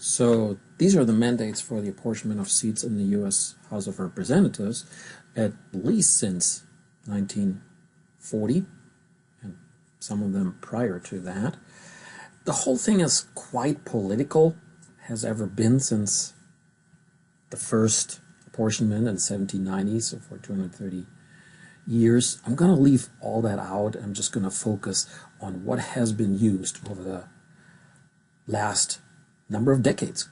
So these are the mandates for the apportionment of seats in the U.S. House of Representatives, at least since 1940, and some of them prior to that. The whole thing is quite political, has ever been since the first apportionment in 1790, so for 230 years. I'm going to leave all that out. I'm just going to focus on what has been used over the last number of decades.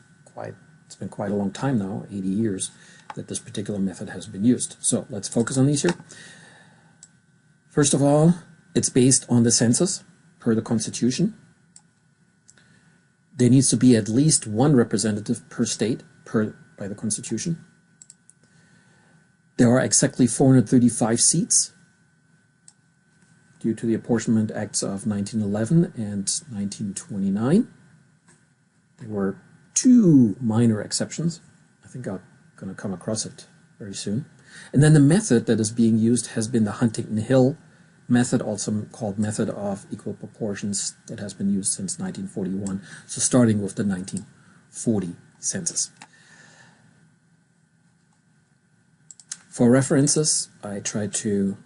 It's been quite a long time now, 80 years, that this particular method has been used. So let's focus on these here. First of all, it's based on the census per the Constitution. There needs to be at least one representative per state by the Constitution. There are exactly 435 seats due to the Apportionment Acts of 1911 and 1929. There were two minor exceptions. I think I'm going to come across it very soon. And then the method that is being used has been the Huntington method, also called method of equal proportions, that has been used since 1941, so starting with the 1940 census. For references, I try to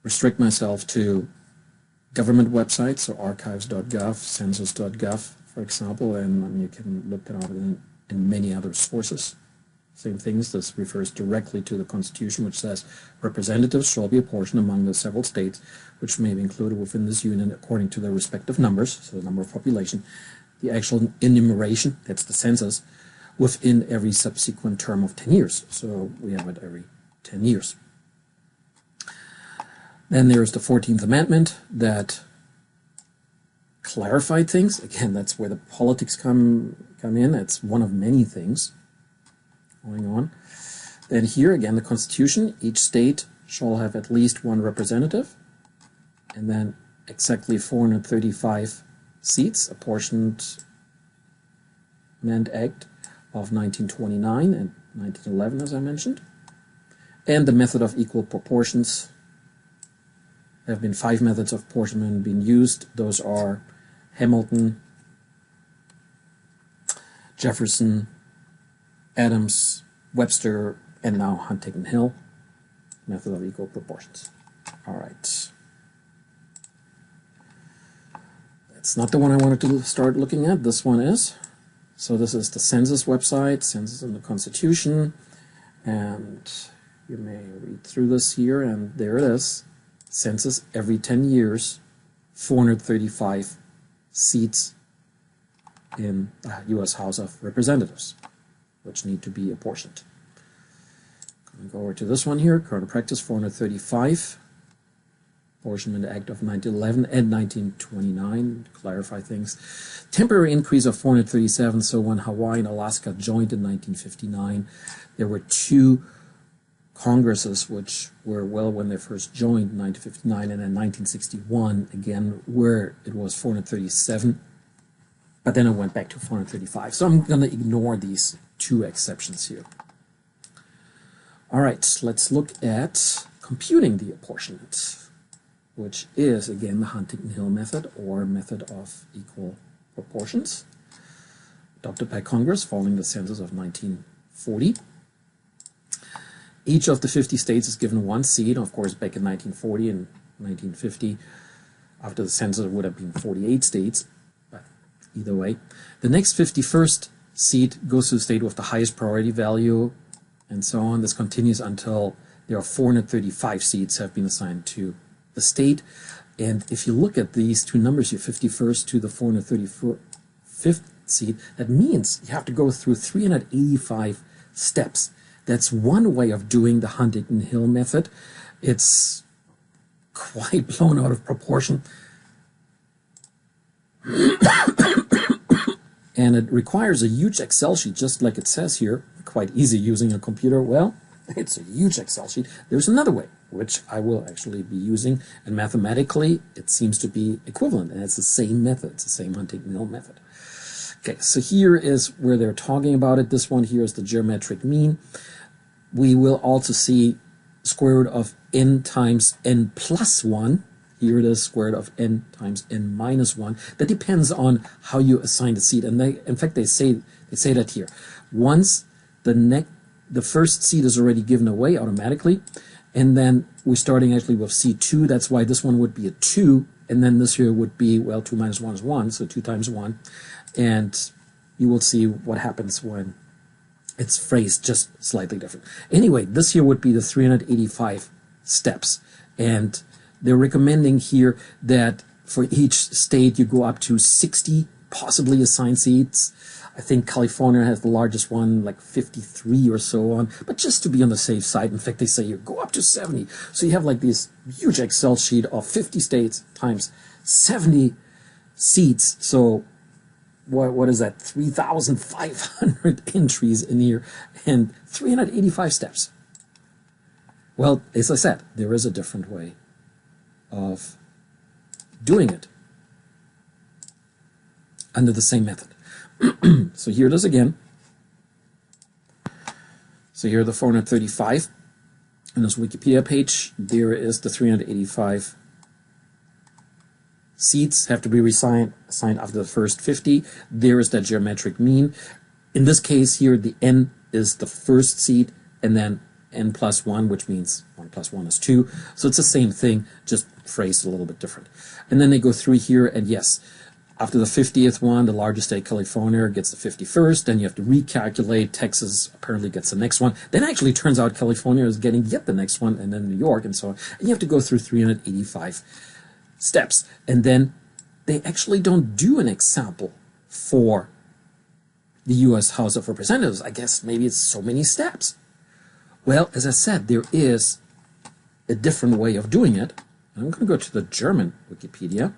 restrict myself to government websites, so archives.gov, census.gov, for example, and you can look it up in many other sources. Same things, this refers directly to the Constitution, which says representatives shall be apportioned among the several states which may be included within this union according to their respective numbers, so the number of population, the actual enumeration, that's the census, within every subsequent term of 10 years. So we have it every 10 years. Then there's the 14th Amendment that clarified things. Again, that's where the politics come in. It's one of many things going on. Then here, again, the Constitution, each state shall have at least one representative, and then exactly 435 seats, Apportionment Act of 1929 and 1911, as I mentioned. And the method of equal proportions. There have been 5 methods of apportionment being used. Those are Hamilton, Jefferson, Adams, Webster, and now Huntington method of equal proportions. All right. That's not the one I wanted to start looking at. This one is. So this is the census website, census in the Constitution, and you may read through this here, and there it is. Census every 10 years, 435 seats in the U.S. House of Representatives, which need to be apportioned. Going to go over to this one here, current practice 435, Apportionment Act of 1911 and 1929, to clarify things. Temporary increase of 437, so when Hawaii and Alaska joined in 1959, there were 2 Congresses which were, well, when they first joined in 1959, and in 1961, again, where it was 437, but then it went back to 435. So I'm going to ignore these 2 exceptions here. All right, let's look at computing the apportionment, which is, again, the Huntington method, or method of equal proportions, adopted by Congress following the census of 1940. Each of the 50 states is given 1 seat. Of course, back in 1940 and 1950, after the census, it would have been 48 states, but either way. The next 51st seat goes to the state with the highest priority value, and so on. This continues until there are 435 seats have been assigned to the state. And if you look at these 2 numbers, your 51st to the 435th seat, that means you have to go through 385 steps. That's one way of doing the Huntington method. It's quite blown out of proportion. And it requires a huge Excel sheet, just like it says here. Quite easy using a computer. Well, it's a huge Excel sheet. There's another way, which I will actually be using, and mathematically it seems to be equivalent, and it's the same method. It's the same Huntington method. Okay, so here is where they're talking about it. This one here is the geometric mean. We will also see square root of n times n plus 1 here it is, square root of n times n minus 1. That depends on how you assign the seed. And in fact, they say that here. Once the first seed is already given away automatically, and then we're starting actually with C2. That's why this one would be a 2, and then this here would be, well, 2 minus 1 is 1, so 2 times 1. And you will see what happens when it's phrased just slightly different. Anyway, this here would be the 385 steps. And they're recommending here that for each state you go up to 60 possibly assigned seats. I think California has the largest one, like 53 or so on, but just to be on the safe side. In fact, they say you go up to 70. So you have like this huge Excel sheet of 50 states times 70 seats. So what is that? 3,500 entries in here and 385 steps. Well, as I said, there is a different way of doing it under the same method. So here it is again. So here are the 435 on this Wikipedia page. There is the 385 seats have to be assigned after the first 50. There is that geometric mean. In this case here, the n is the first seed, and then n plus 1, which means 1 plus 1 is 2. So it's the same thing, just phrased a little bit different. And then they go through here, and yes, after the 50th one, the largest state, California, gets the 51st. Then you have to recalculate. Texas apparently gets the next one. Then actually turns out California is getting yet the next one, and then New York, and so on. And you have to go through 385 steps. And then they actually don't do an example for the U.S. House of Representatives. I guess maybe it's so many steps. Well, as I said, there is a different way of doing it. I'm going to go to the German Wikipedia.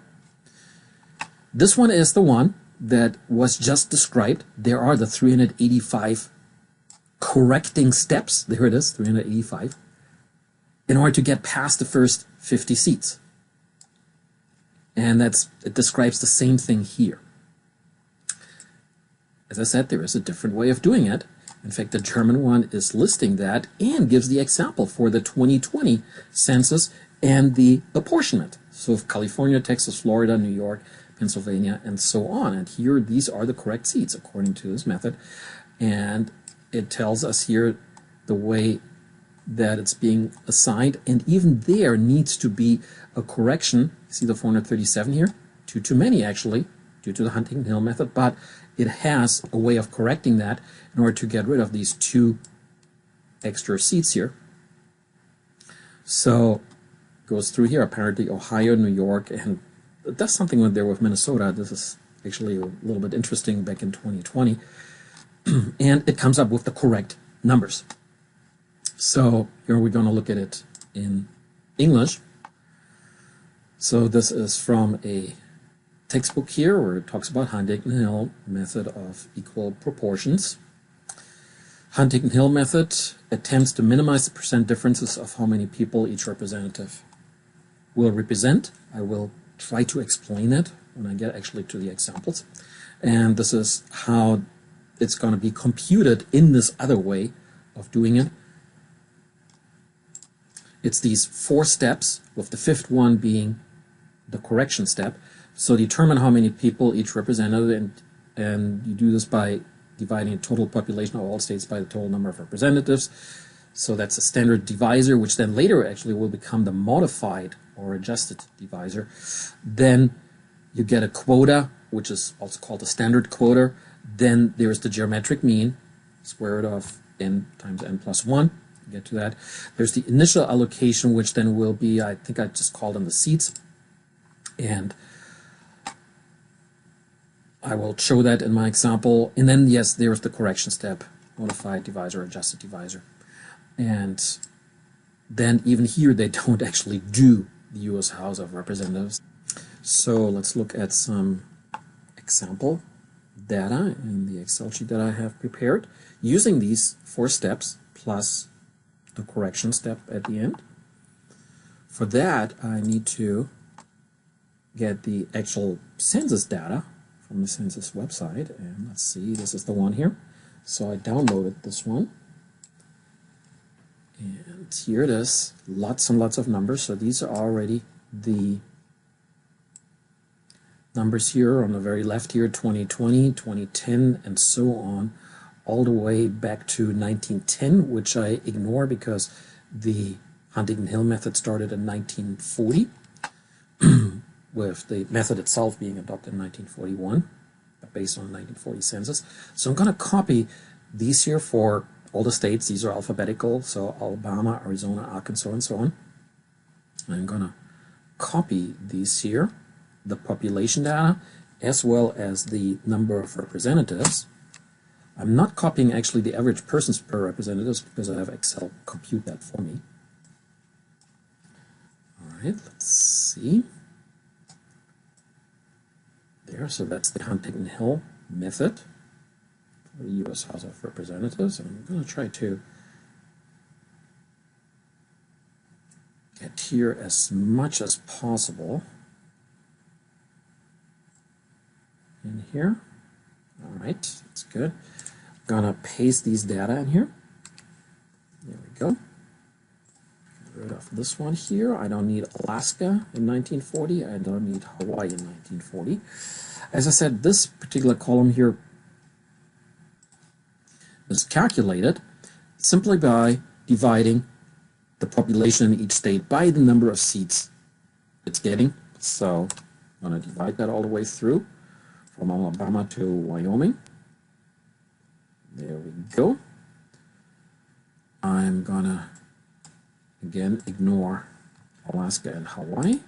This one is the one that was just described. There are the 385 correcting steps. There it is, 385, in order to get past the first 50 seats. And it describes the same thing here. As I said, there is a different way of doing it. In fact, the German one is listing that and gives the example for the 2020 census and the apportionment. So if California, Texas, Florida, New York, Pennsylvania, and so on. And here, these are the correct seats according to this method. And it tells us here the way that it's being assigned. And even there needs to be a correction. See the 437 here? Too many, actually, due to the Huntington Hill method. But it has a way of correcting that in order to get rid of these 2 extra seats here. So it goes through here. Apparently, Ohio, New York, and that's something when there with Minnesota. This is actually a little bit interesting back in 2020. And it comes up with the correct numbers. So here we're going to look at it in English. So this is from a textbook here where it talks about Huntington Hill method of equal proportions. Huntington Hill method attempts to minimize the percent differences of how many people each representative will represent. I will try to explain it when I get actually to the examples. And this is how it's going to be computed in this other way of doing it. It's these 4 steps, with the 5th one being the correction step. So determine how many people each representative, and you do this by dividing the total population of all states by the total number of representatives. So that's a standard divisor, which then later actually will become the modified or adjusted divisor. Then you get a quota, which is also called a standard quota. Then there's the geometric mean, square root of n times n plus 1. You get to that. There's the initial allocation, which then will be, I think I just called them the seats. And I will show that in my example. And then, yes, there's the correction step, modified divisor, adjusted divisor. And then even here, they don't actually do the U.S. House of Representatives. So let's look at some example data in the Excel sheet that I have prepared using these 4 steps plus the correction step at the end. For that, I need to get the actual census data from the census website. And let's see, this is the one here. So I downloaded this one. And here it is, lots and lots of numbers. So these are already the numbers here on the very left here, 2020, 2010, and so on, all the way back to 1910, which I ignore because the Huntington Hill method started in 1940, with the method itself being adopted in 1941, based on the 1940 census. So I'm going to copy these here for all the states. These are alphabetical, so Alabama, Arizona, Arkansas, and so on. I'm going to copy these here, the population data, as well as the number of representatives. I'm not copying actually the average persons per representatives because I have Excel compute that for me. All right, let's see. There, so that's the Huntington Hill method for the U.S. House of Representatives. And I'm going to try to get here as much as possible in here. All right, that's good. I'm going to paste these data in here. There we go. Get rid of this one here. I don't need Alaska in 1940. I don't need Hawaii in 1940. As I said, this particular column here is calculated simply by dividing the population in each state by the number of seats it's getting. So I'm going to divide that all the way through from Alabama to Wyoming. There we go. I'm going to again ignore Alaska and Hawaii.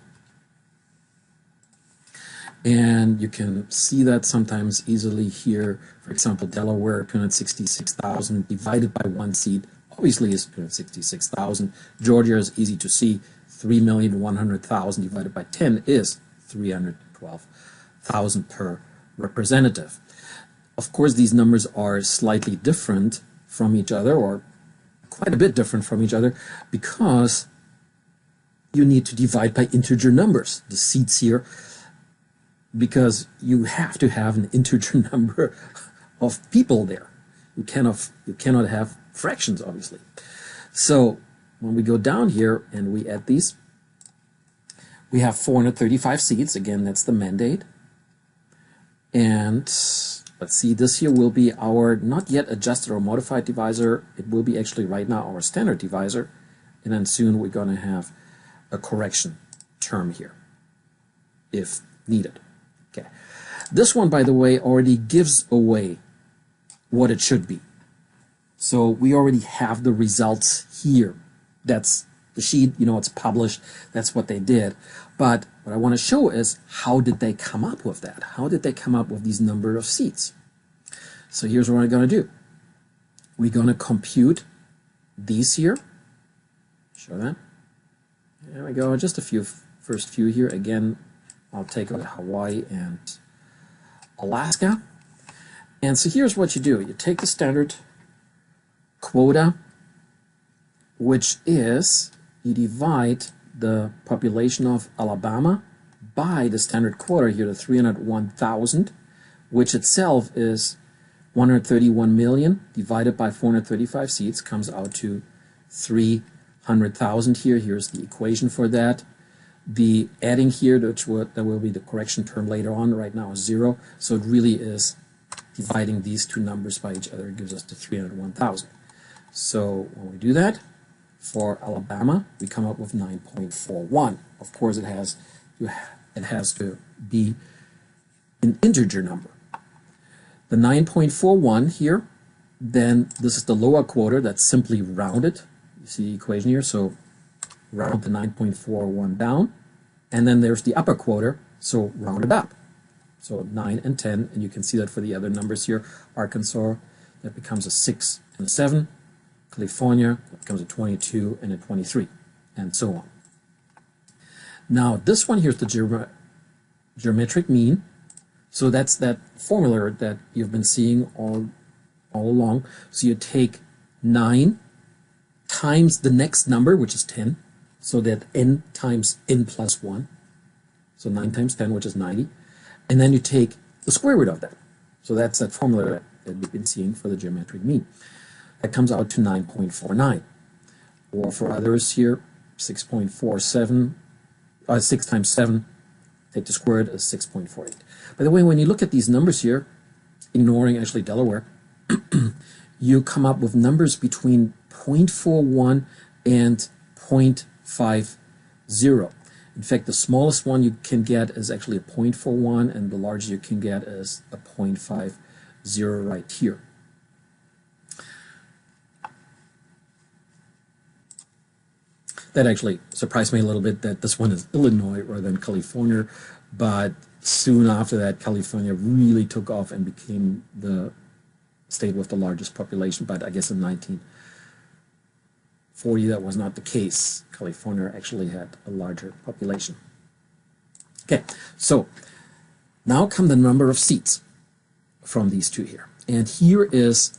And you can see that sometimes easily here. For example, Delaware, 266,000 divided by one seat obviously is 266,000. Georgia is easy to see. 3,100,000 divided by 10 is 312,000 per representative. Of course, these numbers are slightly different from each other, or quite a bit different from each other, because you need to divide by integer numbers, the seats here, because you have to have an integer number of people there. You cannot have fractions, obviously. So when we go down here and we add these, we have 435 seats. Again, that's the mandate. And let's see, this here will be our not yet adjusted or modified divisor. It will be actually right now our standard divisor. And then soon we're going to have a correction term here, if needed. Okay. This one, by the way, already gives away what it should be. So we already have the results here. That's the sheet, you know, it's published. That's what they did. But what I want to show is, how did they come up with that? How did they come up with these number of seats? So here's what I'm going to do. We're going to compute these here. Show that. There we go. Just a few, first few here. Again, I'll take out Hawaii and Alaska. And so here's what you do. You take the standard quota, which is you divide the population of Alabama by the standard quota here, the 301,000, which itself is 131 million divided by 435 seats, comes out to 300,000 here. Here's the equation for that. The adding here, that will be the correction term later on, right now is 0. So it really is dividing these two numbers by each other. It gives us the 301,000. So when we do that, for Alabama, we come up with 9.41. Of course, it has to be an integer number. The 9.41 here, then this is the lower quota that's simply rounded. You see the equation here, so round the 9.41 down, and then there's the upper quota, so round it up. So 9 and 10, and you can see that for the other numbers here. Arkansas, that becomes a 6 and a 7. California, that becomes a 22 and a 23, and so on. Now, this one here is the geometric mean. So that's that formula that you've been seeing all along. So you take 9 times the next number, which is 10, so that n times n plus 1. So 9 times 10, which is 90. And then you take the square root of that. So that's that formula that we've been seeing for the geometric mean. That comes out to 9.49. Or for others here, 6.47, 6 times 7, Take the square root is 6.48. By the way, when you look at these numbers here, ignoring actually Delaware, you come up with numbers between 0.41 and 0.50. In fact, the smallest one you can get is actually a 0.41, and the largest you can get is a 0.50 right here. That actually surprised me a little bit that this one is Illinois rather than California, but soon after that, California really took off and became the state with the largest population. But I guess in 1940 that was not the case. California actually had a larger population. Okay, so now come the number of seats from these two here. And here is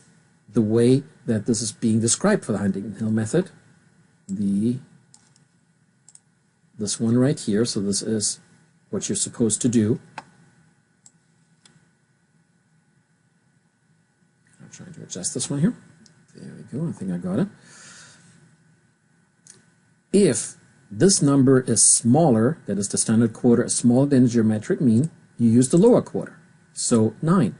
the way that this is being described for the Huntington-Hill method. This one right here, so this is what you're supposed to do. I'm trying to adjust this one here. There we go, I think I got it. If this number is smaller, that is the standard quarter, is smaller than the geometric mean, you use the lower quarter, so 9.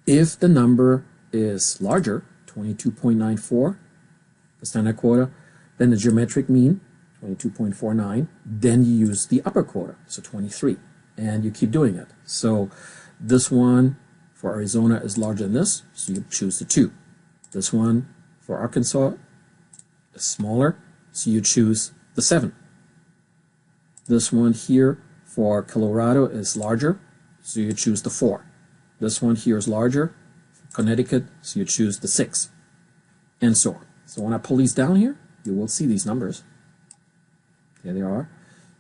If the number is larger, 22.94, the standard quarter, then the geometric mean, 22.49, then you use the upper quarter, so 23, and you keep doing it. So this one for Arizona is larger than this, so you choose the 2. This one for Arkansas is smaller, so you choose the 7. This one here for Colorado is larger, so you choose the 4. This one here is larger for Connecticut, so you choose the 6, and so on. So when I pull these down here, you will see these numbers. Here they are.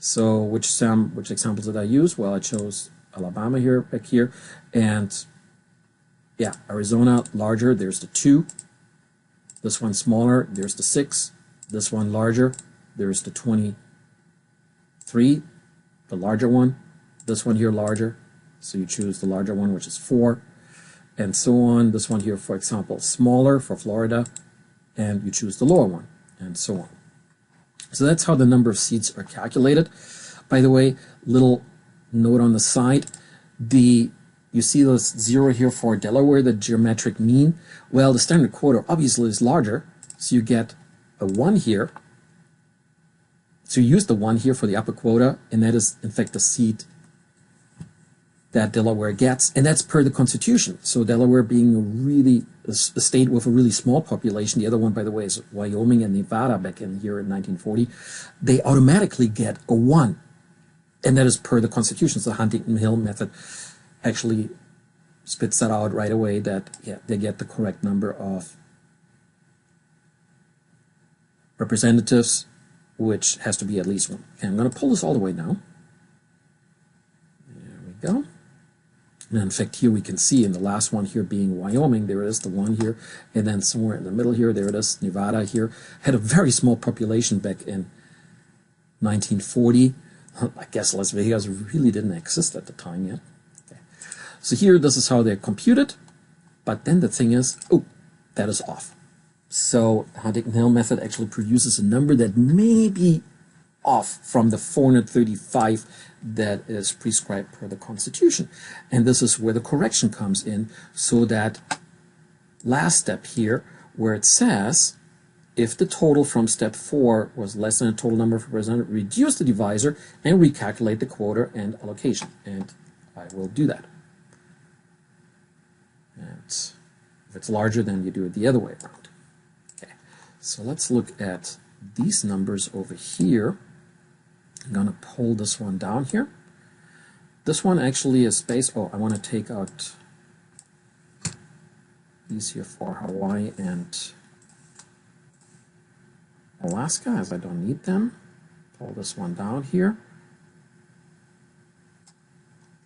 So which examples did I use? Well, I chose Alabama here, back here, and yeah, Arizona larger, there's the 2. This one smaller, there's the 6. This one larger, there's the 23, the larger one. This one here larger, so you choose the larger one, which is 4, and so on. This one here, for example, smaller for Florida, and you choose the lower one, and so on. So that's how the number of seats are calculated. By the way, little note on the side, you see this 0 here for Delaware, the geometric mean. Well, the standard quarter obviously is larger, so you get a 1 here. So you use the 1 here for the upper quota, and that is in fact the seat that Delaware gets, and that's per the Constitution. So Delaware being a state with a really small population, the other one, by the way, is Wyoming and Nevada back in here in 1940, they automatically get a 1, and that is per the Constitution. So the Huntington-Hill method actually spits that out right away, that yeah, they get the correct number of representatives, which has to be at least 1. Okay, I'm going to pull this all the way now. There we go. And in fact, here we can see in the last one here being Wyoming, there it is, the 1 here, and then somewhere in the middle here, there it is, Nevada here, had a very small population back in 1940. I guess Las Vegas really didn't exist at the time yet. Okay. So here, this is how they're computed, but then the thing is, oh, that is off. So the Huntington-Hill method actually produces a number that may be off from the 435 that is prescribed per the Constitution. And this is where the correction comes in, so that last step here, where it says, if the total from step 4 was less than the total number of representatives, reduce the divisor and recalculate the quota and allocation. And I will do that. And if it's larger, then you do it the other way around. Okay. So let's look at these numbers over here. I'm going to pull this one down here. This one actually is based, oh, I want to take out these here for Hawaii and Alaska, as I don't need them. Pull this one down here.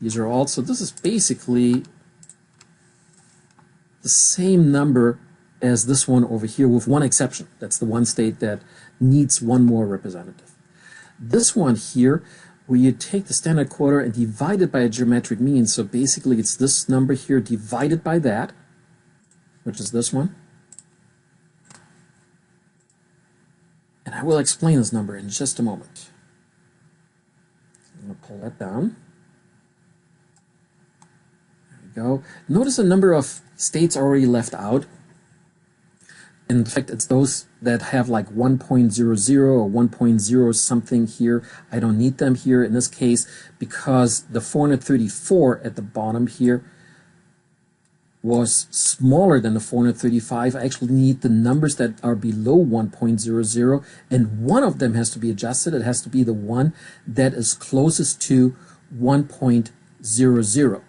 These are also, this is basically the same number as this one over here, with one exception. That's the one state that needs one more representative. This one here, where you take the standard quota and divide it by a geometric mean, so basically it's this number here divided by that, which is this one. And I will explain this number in just a moment. I'm going to pull that down. There we go. Notice a number of states already left out. In fact, it's those that have like 1.00 or 1.0 something here. I don't need them here in this case because the 434 at the bottom here was smaller than the 435. I actually need the numbers that are below 1.00, and one of them has to be adjusted. It has to be the one that is closest to 1.00.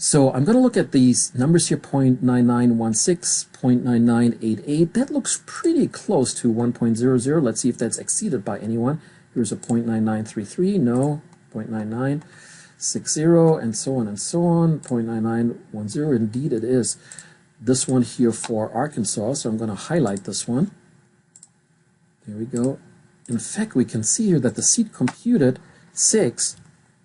So I'm going to look at these numbers here, 0.9916, 0.9988. That looks pretty close to 1.00. Let's see if that's exceeded by anyone. Here's a 0.9933, no, 0.9960, and so on and so on, 0.9910. Indeed it is. This one here for Arkansas, so I'm going to highlight this one. There we go. In fact, we can see here that the seat computed 6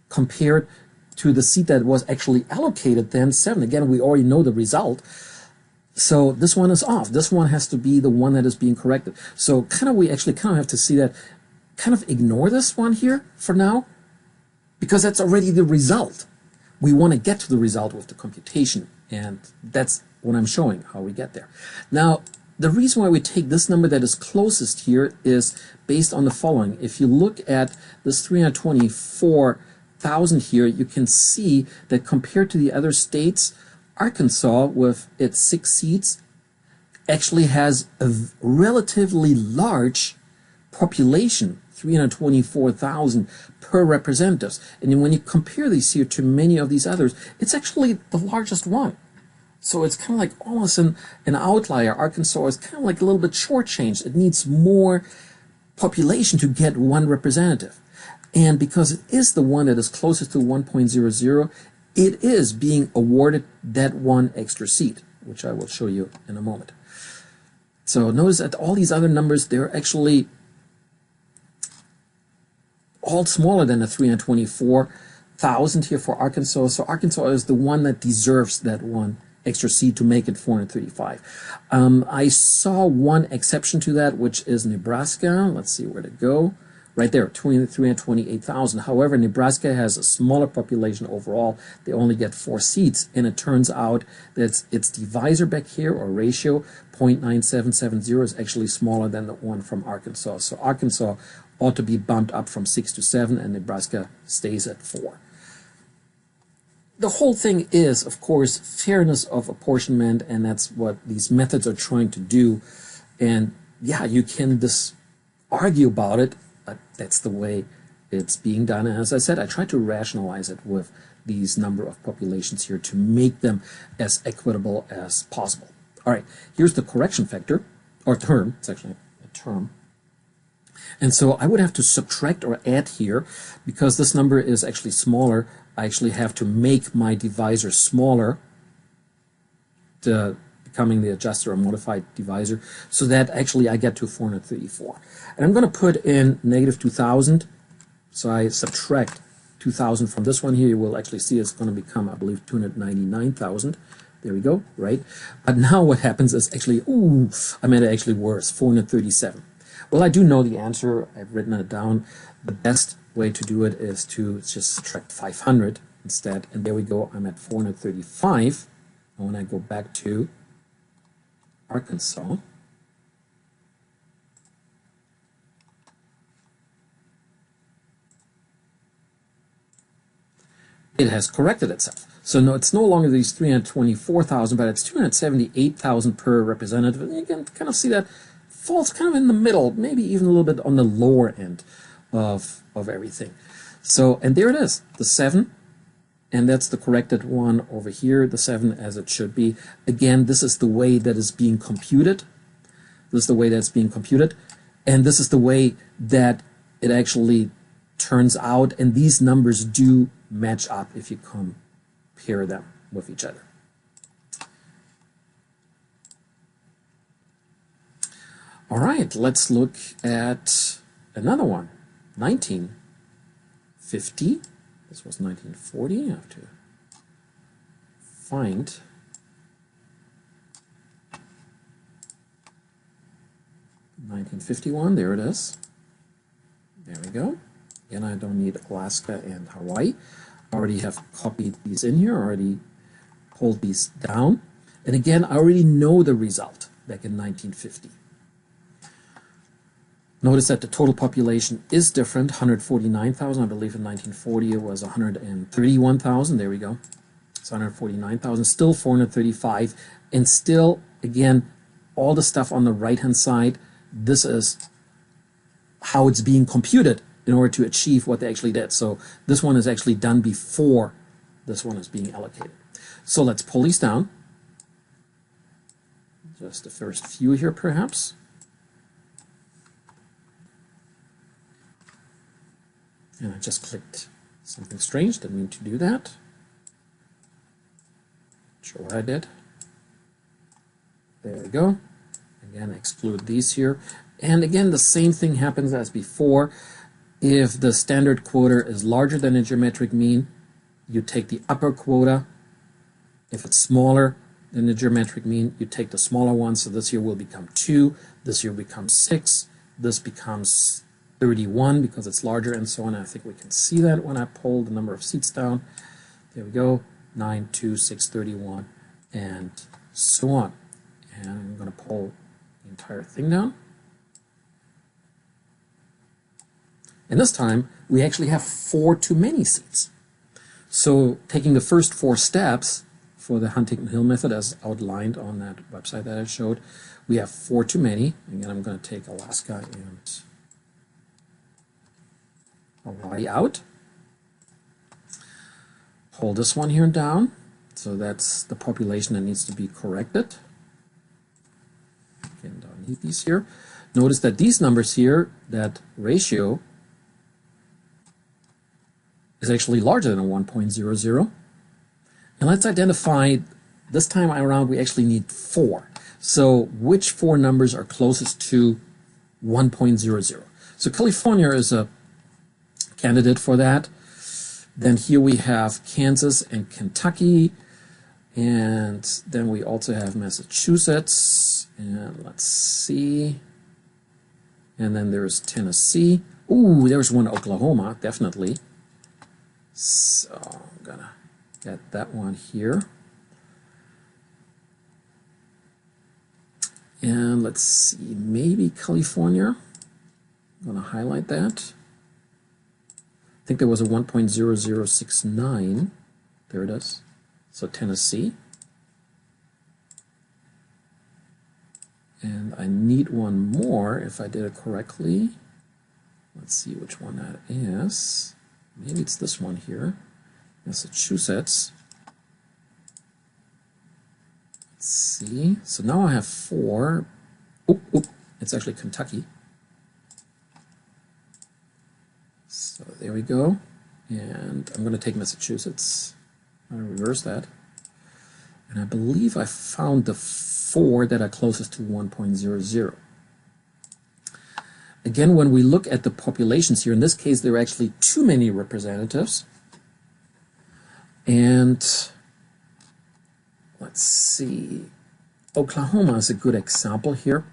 compared to the seat that was actually allocated then 7. Again, we already know the result. So this one is off. This one has to be the one that is being corrected. So we actually have to see that, ignore this one here for now, because that's already the result. We want to get to the result with the computation, and that's what I'm showing, how we get there. Now, the reason why we take this number that is closest here is based on the following. If you look at this 324,000 here, you can see that compared to the other states, Arkansas, with its 6 seats, actually has a relatively large population, 324,000 per representatives. And then when you compare these here to many of these others, it's actually the largest one. So it's kind of like almost an outlier. Arkansas is kind of like a little bit shortchanged. It needs more population to get one representative. And because it is the one that is closest to 1.00, it is being awarded that one extra seat, which I will show you in a moment. So notice that all these other numbers, they're actually all smaller than the 324,000 here for Arkansas. So Arkansas is the one that deserves that one extra seat to make it 435. I saw one exception to that, which is Nebraska. Let's see where to go. Right there, 328,000. However, Nebraska has a smaller population overall. They only get 4 seats, and it turns out that its divisor back here, or ratio, 0.9770, is actually smaller than the one from Arkansas. So Arkansas ought to be bumped up from 6 to 7, and Nebraska stays at 4. The whole thing is, of course, fairness of apportionment, and that's what these methods are trying to do. And yeah, you can argue about it, but that's the way it's being done. And as I said, I try to rationalize it with these number of populations here to make them as equitable as possible. All right, here's the correction factor, or term. It's actually a term. And so I would have to subtract or add here, because this number is actually smaller. I actually have to make my divisor smaller, becoming the adjuster or modified divisor, so that actually I get to 434. And I'm going to put in negative 2,000. So I subtract 2,000 from this one here. You will actually see it's going to become, I believe, 299,000. There we go, right? But now what happens is actually, I made it actually worse, 437. Well, I do know the answer. I've written it down. The best way to do it is to just subtract 500 instead. And there we go. I'm at 435. And when I go back to Arkansas, it has corrected itself. So no, it's no longer these 324,000, but it's 278,000 per representative. And you can kind of see that falls kind of in the middle, maybe even a little bit on the lower end of everything. So, and there it is, the 7, and that's the corrected one over here, the 7 as it should be. Again, this is the way that is being computed. This is the way that's being computed, and this is the way that it actually turns out, and these numbers do match up if you compare them with each other. All right, let's look at another one. 1950. This was 1940. I have to find 1951. There it is. There we go. Again, I don't need Alaska and Hawaii. I already have copied these in here, already pulled these down. And again, I already know the result back in 1950. Notice that the total population is different, 149,000. I believe in 1940 it was 131,000. There we go. It's 149,000, still 435. And still, again, all the stuff on the right-hand side, this is how it's being computed in order to achieve what they actually did. So this one is actually done before this one is being allocated. So let's pull these down. Just the first few here, perhaps. And I just clicked something strange, didn't mean to do that. Not sure what I did. There we go. Again, exclude these here. And again, the same thing happens as before. If the standard quota is larger than the geometric mean, you take the upper quota. If it's smaller than the geometric mean, you take the smaller one. So this here will become 2, this here becomes 6, this becomes 31 because it's larger, and so on. I think we can see that when I pull the number of seats down. There we go, 9, 2, 6, 31, and so on. And I'm going to pull the entire thing down. And this time, we actually have 4 too many seats. So taking the first 4 steps for the Huntington Hill method as outlined on that website that I showed, we have 4 too many. Again, I'm going to take Alaska and Hawaii out. Pull this one here down. So that's the population that needs to be corrected. Again, don't need these here. Notice that these numbers here, that ratio, is actually larger than a 1.00. And let's identify, this time around we actually need 4. So which 4 numbers are closest to 1.00? So California is a candidate for that. Then here we have Kansas and Kentucky. And then we also have Massachusetts. And let's see. And then there's Tennessee. Ooh, there's one Oklahoma, definitely. So I'm gonna get that one here. And let's see, maybe California. I'm gonna highlight that. I think there was a 1.0069. There it is. So Tennessee. And I need one more if I did it correctly. Let's see which one that is. Maybe it's this one here, Massachusetts. Let's see. So now I have 4. Oop, it's actually Kentucky. So there we go. And I'm going to take Massachusetts. I'm going to reverse that. And I believe I found the 4 that are closest to 1.00. Again, when we look at the populations here, in this case, there are actually too many representatives. And let's see, Oklahoma is a good example here.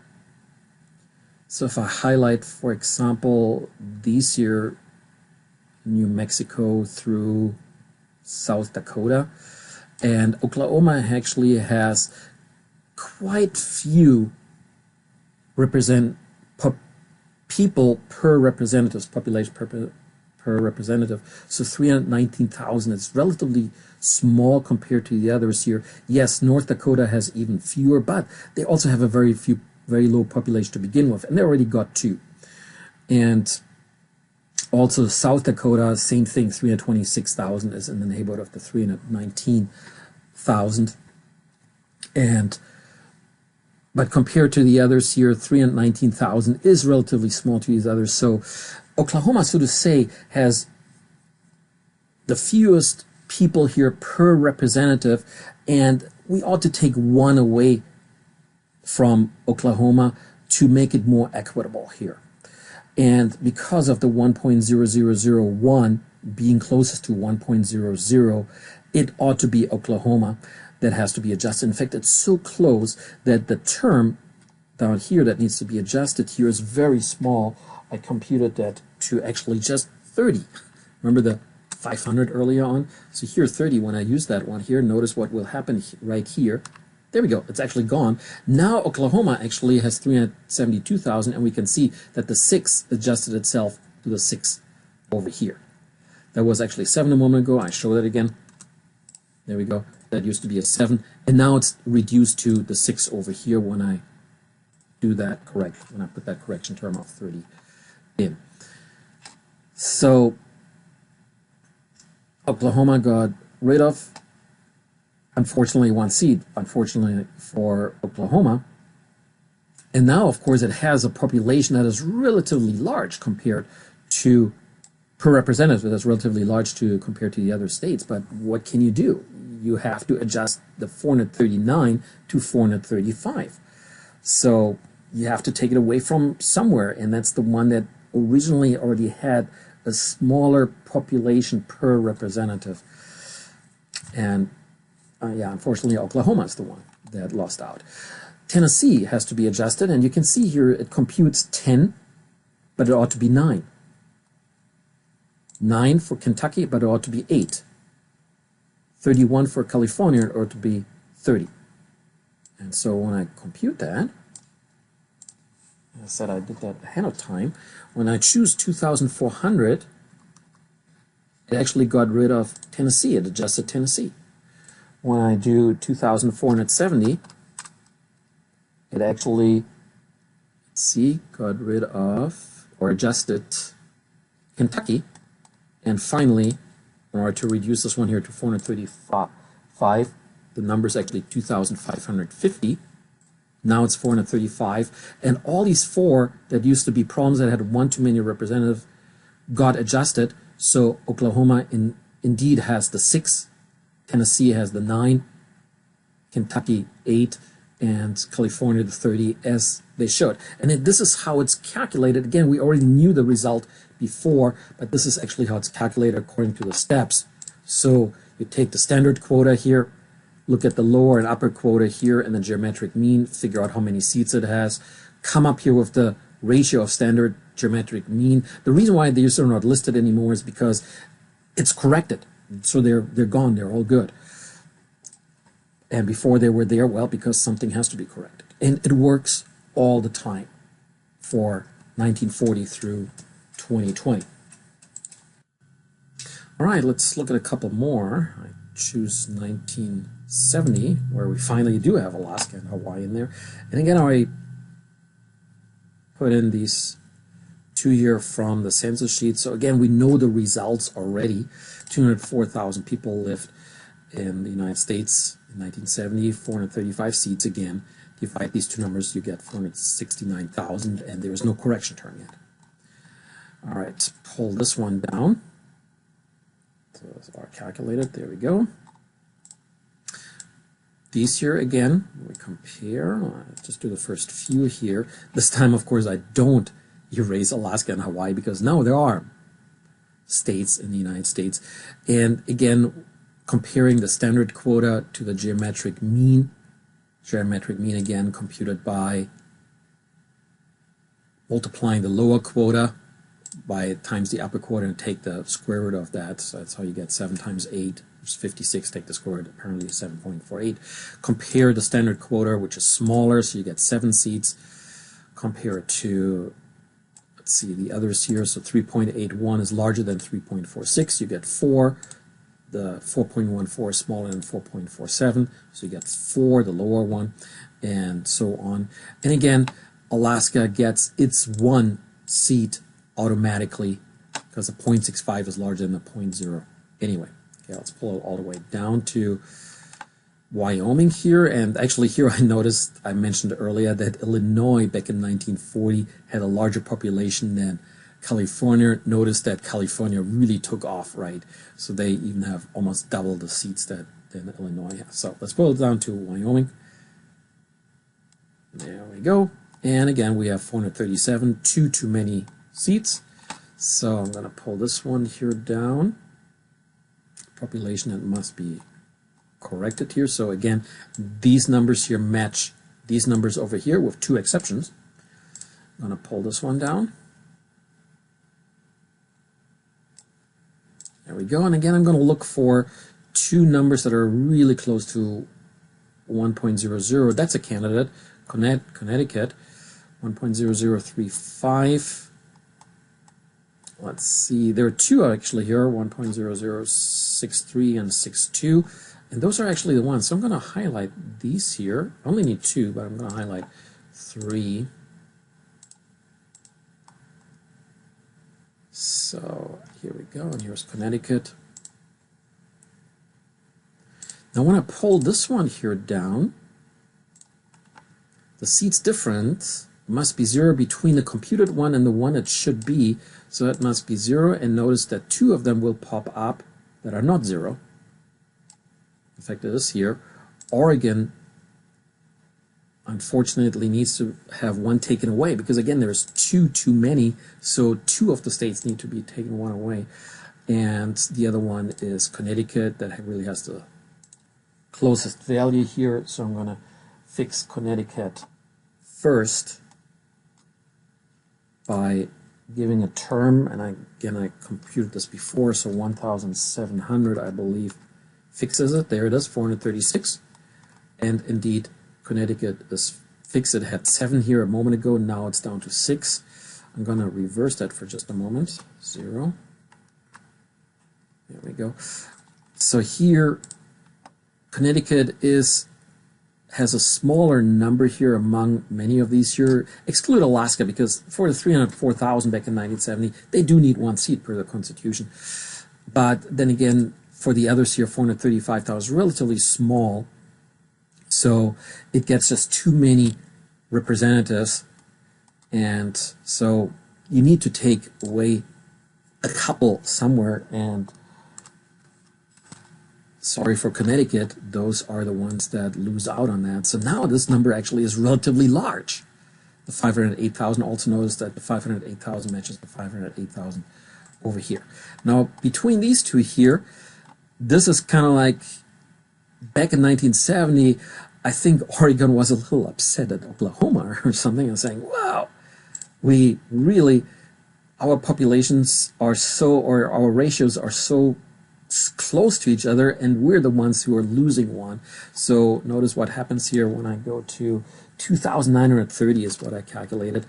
So if I highlight, for example, these here, New Mexico through South Dakota, and Oklahoma actually has quite few people per representative, population per representative. So 319,000 is relatively small compared to the others here. Yes, North Dakota has even fewer, but they also have a very low population to begin with, and they already got 2. And also South Dakota, same thing, 326,000 is in the neighborhood of the 319,000. But compared to the others here, 319,000 is relatively small to these others. So Oklahoma, so to say, has the fewest people here per representative, and we ought to take 1 away from Oklahoma to make it more equitable here. And because of the 1.0001 being closest to 1.00, it ought to be Oklahoma that has to be adjusted. In fact, it's so close that the term down here that needs to be adjusted here is very small. I computed that to actually just 30. Remember the 500 earlier on? So here 30, when I use that one here, notice what will happen right here. There we go, it's actually gone. Now Oklahoma actually has 372,000, and we can see that the 6 adjusted itself to the 6 over here. That was actually 7 a moment ago. I show that again. There we go. That used to be a 7, and now it's reduced to the 6 over here when I do that correct, when I put that correction term of 30 in. So Oklahoma got rid of, unfortunately, 1 seat, unfortunately for Oklahoma. And now, of course, it has a population that is relatively large compared to, per representative, that's relatively large compared to the other states. But what can you do? You have to adjust the 439 to 435. So you have to take it away from somewhere, and that's the one that originally already had a smaller population per representative. And yeah, unfortunately, Oklahoma is the one that lost out. Tennessee has to be adjusted, and you can see here it computes 10, but it ought to be 9. 9 for Kentucky, but it ought to be 8. 31 for California, it ought to be 30. And so when I compute that, I said I did that ahead of time, when I choose 2,400, it actually got rid of Tennessee, it adjusted Tennessee. When I do 2,470, it actually, let's see, got rid of, or adjusted Kentucky. And finally, in order to reduce this one here to 435, the number is actually 2,550. Now it's 435. And all these 4 that used to be problems that had 1 too many representatives got adjusted. So Oklahoma indeed has the 6. Tennessee has the 9, Kentucky 8, and California the 30, as they should. And this is how it's calculated. Again, we already knew the result before, but this is actually how it's calculated according to the steps. So you take the standard quota here, look at the lower and upper quota here and the geometric mean, figure out how many seats it has, come up here with the ratio of standard geometric mean. The reason why these are not listed anymore is because it's corrected. So they're gone, they're all good. And before they were there, well, because something has to be corrected. And it works all the time for 1940 through 2020. All right, let's look at a couple more. I choose 1970, where we finally do have Alaska and Hawaii in there. And again, I put in these 2 year from the census sheet. So again, we know the results already. 204,000 people lived in the United States in 1970, 435 seats again. Divide these two numbers, you get 469,000, and there is no correction term yet. All right, pull this one down. So it's our calculated, there we go. These here again, we compare, just do the first few here. This time, of course, I don't erase Alaska and Hawaii because now there are states in the United States. And again, comparing the standard quota to the geometric mean again computed by multiplying the lower quota by times the upper quota and take the square root of that. So that's how you get 7 times 8, which is 56. Take the square root, apparently 7.48. Compare the standard quota, which is smaller, so you get 7 seats. Compare it to, let's see, the others here. So 3.81 is larger than 3.46. You get 4. The 4.14 is smaller than 4.47, so you get 4, the lower one, and so on. And again, Alaska gets its 1 seat automatically because the 0.65 is larger than the 0.0. Anyway, okay, let's pull it all the way down to Wyoming here. And actually here I noticed, I mentioned earlier that Illinois back in 1940 had a larger population than California. Notice that California really took off, right? So they even have almost double the seats than Illinois has. So let's pull it down to Wyoming. There we go. And again, we have 437, too many seats. So I'm going to pull this one here down. Population that must be corrected here. So again, these numbers here match these numbers over here with 2 exceptions. I'm going to pull this one down. There we go. And again, I'm going to look for two numbers that are really close to 1.00. That's a candidate. Connecticut, 1.0035. Let's see. There are two actually here, 1.0063 and 62. And those are actually the ones. So I'm going to highlight these here. I only need two, but I'm going to highlight three. So here we go, and here's Connecticut. Now when I pull this one here down, the seed's difference must be 0 between the computed one and the one it should be. So that must be 0, and notice that two of them will pop up that are not 0. In fact, it is here. Oregon, unfortunately, needs to have one taken away because, again, there's two too many, so two of the states need to be taken one away. And the other one is Connecticut, that really has the closest value here, so I'm going to fix Connecticut first by giving a term, and I computed this before, so 1,700, I believe, fixes it. There it is, 436. And indeed, Connecticut is fixed. It had 7 here a moment ago, now it's down to 6. I'm going to reverse that for just a moment. 0. There we go. So here, Connecticut has a smaller number here among many of these here. Exclude Alaska, because for the 304,000 back in 1970, they do need one seat per the Constitution. But then again, for the others here, 435,000, relatively small. So it gets just too many representatives. And so you need to take away a couple somewhere. And sorry for Connecticut, those are the ones that lose out on that. So now this number actually is relatively large. The 508,000, also notice that the 508,000 matches the 508,000 over here. Now, between these two here, this is kind of like back in 1970, I think Oregon was a little upset at Oklahoma or something and saying, wow, we really, our populations are so, or our ratios are so close to each other, and we're the ones who are losing one. So notice what happens here when I go to 2,930 is what I calculated,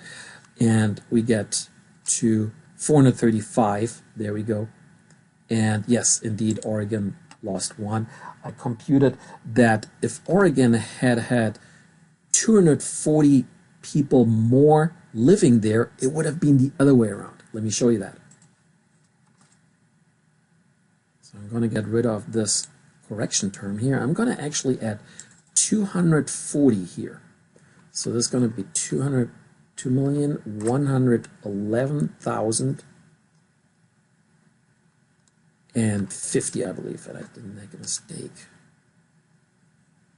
and we get to 435. There we go. And yes, indeed, Oregon lost one. I computed that if Oregon had had 240 people more living there, it would have been the other way around. Let me show you that. So I'm going to get rid of this correction term here. I'm going to actually add 240 here. So this is going to be 2,111,050, I believe, that I didn't make a mistake.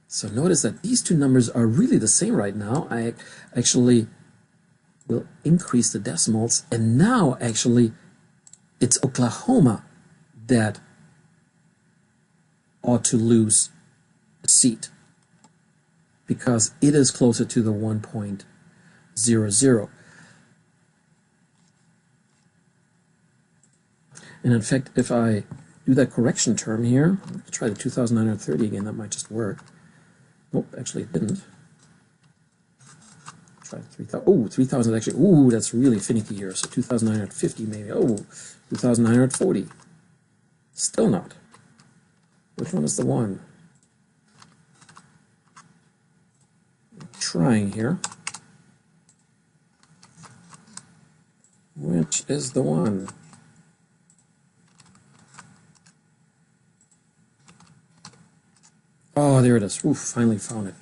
So notice that these two numbers are really the same right now. I actually will increase the decimals, and now actually it's Oklahoma that ought to lose a seat because it is closer to the 1.00. And in fact, if I do that correction term here, I'll try the 2,930 again, that might just work. Nope, actually it didn't. Try 3,000. Oh, 3,000 actually. Ooh, that's really finicky here. So 2,950 maybe. Oh, 2,940. Still not. Which one is the one? I'm trying here. Which is the one? Oh, there it is. Oof, finally found it.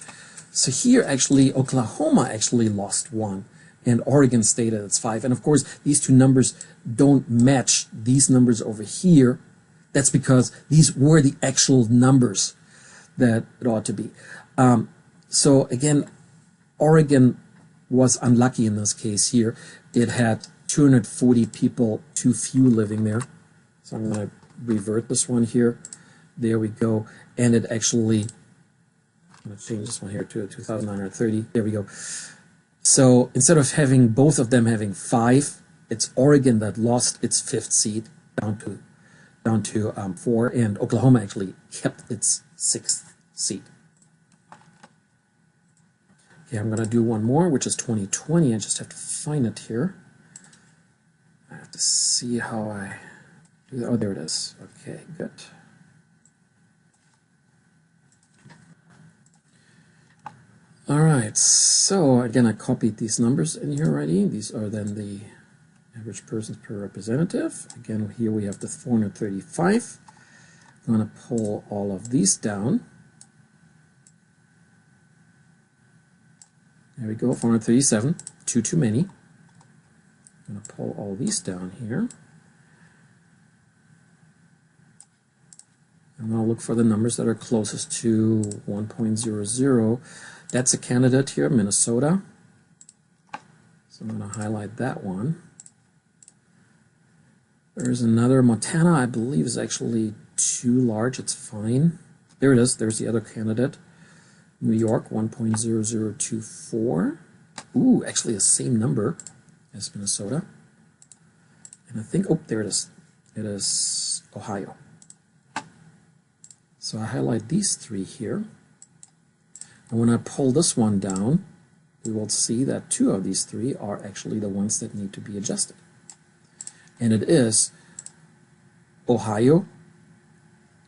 So here, actually, Oklahoma actually lost one, and Oregon stayed at its 5. And of course, these two numbers don't match these numbers over here. That's because these were the actual numbers that it ought to be. So again, Oregon was unlucky in this case here. It had 240 people too few living there. So I'm going to revert this one here. There we go. And it actually, I'm going to change this one here to 2,930. There we go. So instead of having both of them having 5, it's Oregon that lost its 5th seat down to down to 4, and Oklahoma actually kept its 6th seat. Okay, I'm going to do one more, which is 2020. I just have to find it here. I have to see how I do that. Oh, there it is. Okay, good. All right, so again, I copied these numbers in here already. These are then the average persons per representative. Again, here we have the 435. I'm going to pull all of these down. There we go, 437, too many. I'm going to pull all these down here. I'm going to look for the numbers that are closest to 1.00. That's a candidate here, Minnesota. So I'm going to highlight that one. There's another, Montana, I believe is actually too large. It's fine. There it is. There's the other candidate. New York, 1.0024. Ooh, actually the same number as Minnesota. And I think, oh, there it is. It is Ohio. So I highlight these three here. And when I pull this one down, we will see that 2 of these 3 are actually the ones that need to be adjusted. And it is Ohio.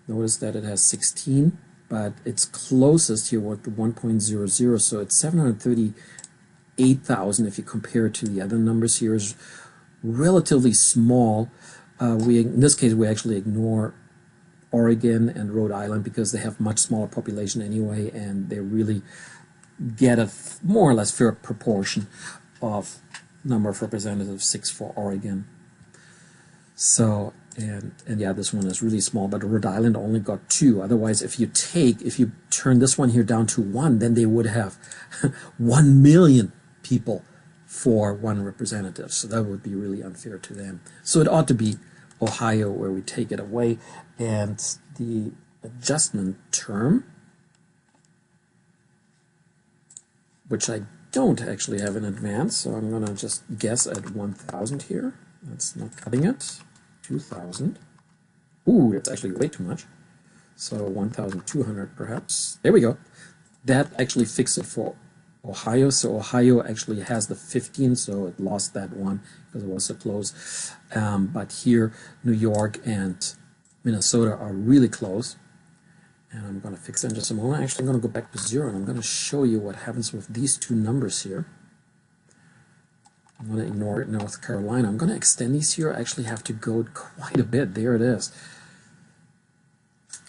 Notice that it has 16, but it's closest here with the 1.00, so it's 738,000 if you compare it to the other numbers here. Is relatively small. In this case, we actually ignore Oregon and Rhode Island because they have much smaller population anyway, and they really get a more or less fair proportion of number of representatives, 6 for Oregon. So, and yeah, this one is really small, but Rhode Island only got 2. Otherwise, if you turn this one here down to 1, then they would have 1 million people for 1 representative. So that would be really unfair to them. So it ought to be Ohio where we take it away. And the adjustment term, which I don't actually have in advance, so I'm going to just guess at 1,000 here. That's not cutting it. 2,000. Ooh, that's actually way too much. So 1,200 perhaps. There we go. That actually fixed it for Ohio. So Ohio actually has the 15, so it lost that one because it was so close. But here, New York and Minnesota are really close. And I'm going to fix it in just a moment. Actually, I'm going to go back to 0, and I'm going to show you what happens with these 2 numbers here. I'm going to ignore North Carolina. I'm going to extend these here. I actually have to go quite a bit. There it is.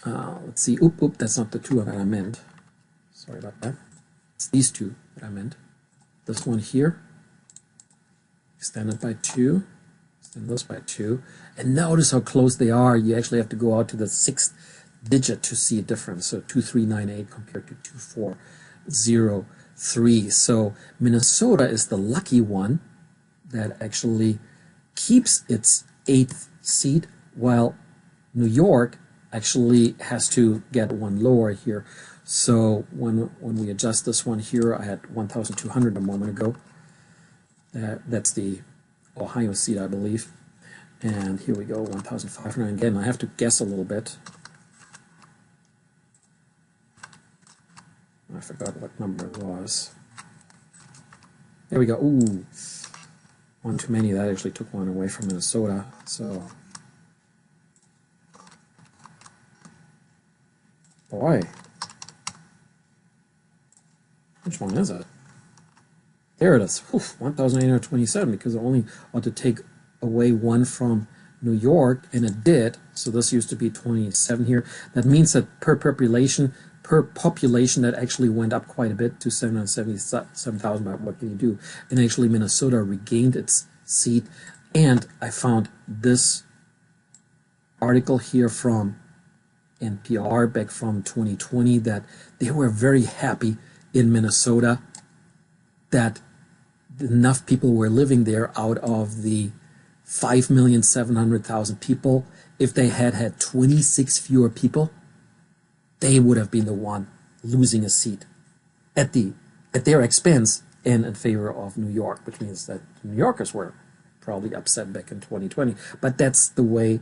Let's see. Oop, that's not the 2 that I meant. Sorry about that. It's these 2 that I meant. This one here, extend it by 2. Extend this by 2. And notice how close they are. You actually have to go out to the 6th digit to see a difference. So 2398 compared to 2403. So Minnesota is the lucky one that actually keeps its 8th seat, while New York actually has to get 1 lower here. So when we adjust this one here, I had 1,200 a moment ago. That's the Ohio seat, I believe. And here we go, 1,500. Again, I have to guess a little bit. I forgot what number it was. There we go. Ooh, 1 too many. That actually took 1 away from Minnesota. So, boy, which one is it? There it is. 1,827, because it only ought to take away 1 from New York, and it did. So this used to be 27 here. That means that per population, that actually went up quite a bit to 777,000. But what can you do? And actually, Minnesota regained its seat. And I found this article here from NPR back from 2020 that they were very happy in Minnesota that enough people were living there out of the 5,700,000 people. If they had 26 fewer people, they would have been the one losing a seat at their expense and in favor of New York, which means that New Yorkers were probably upset back in 2020. But that's the way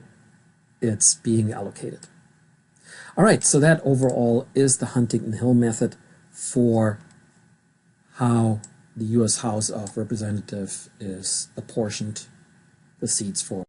it's being allocated. All right, so that overall is the Huntington Hill method for how the U.S. House of Representatives is apportioned the seats for